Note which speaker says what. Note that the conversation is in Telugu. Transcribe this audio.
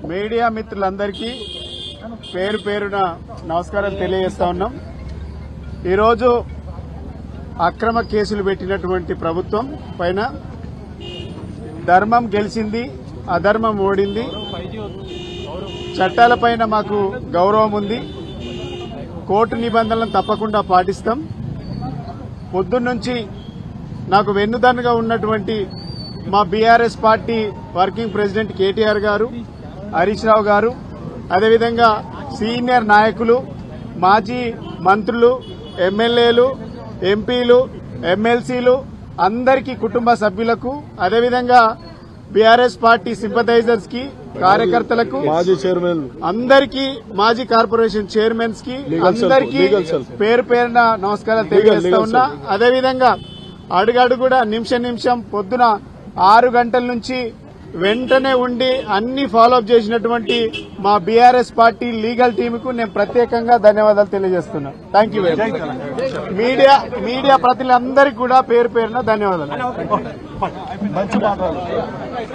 Speaker 1: మీడియా మిత్రులందరికీ పేరు పేరున నమస్కారం తెలియజేస్తా ఉన్నాం. ఈరోజు అక్రమ కేసులు పెట్టినటువంటి ప్రభుత్వం పైన ధర్మం గెలిచింది, అధర్మం ఓడింది. చట్టాలపైన మాకు గౌరవం ఉంది. కోర్టు నిబంధనలను తప్పకుండా పాటిస్తాం. పొద్దున్నుంచి నాకు వెన్నుదన్నుగా ఉన్నటువంటి మా BRS party working president KTR గారు, హరీష్ రావు గారు, అదేవిధంగా సీనియర్ నాయకులు, మాజీ మంత్రులు, ఎమ్మెల్యేలు, ఎంపీలు, ఎమ్మెల్సీలు అందరికీ, కుటుంబ సభ్యులకు, అదేవిధంగా బీఆర్ఎస్ పార్టీ సింపథైజర్స్ కి, కార్యకర్తలకు,
Speaker 2: మాజీ చైర్మన్
Speaker 1: అందరికీ, మాజీ కార్పొరేషన్ చైర్మన్స్ కి అందరికీ పేరు పేరున నమస్కారాలు తెలియజేస్తా ఉన్నా. అదేవిధంగా అడుగడుగుడా నిమిషం పొద్దున 6 గంటల నుంచి వెంటనే ఉండి అన్ని ఫాలోఅప్ చేసినటువంటి మా బీఆర్ఎస్ పార్టీ లీగల్ టీంకు నేను ప్రత్యేకంగా ధన్యవాదాలు తెలియజేస్తున్నా. Thank you very much. Media ప్రతినిధులందరికీ కూడా పేరు పేరున ధన్యవాదాలు.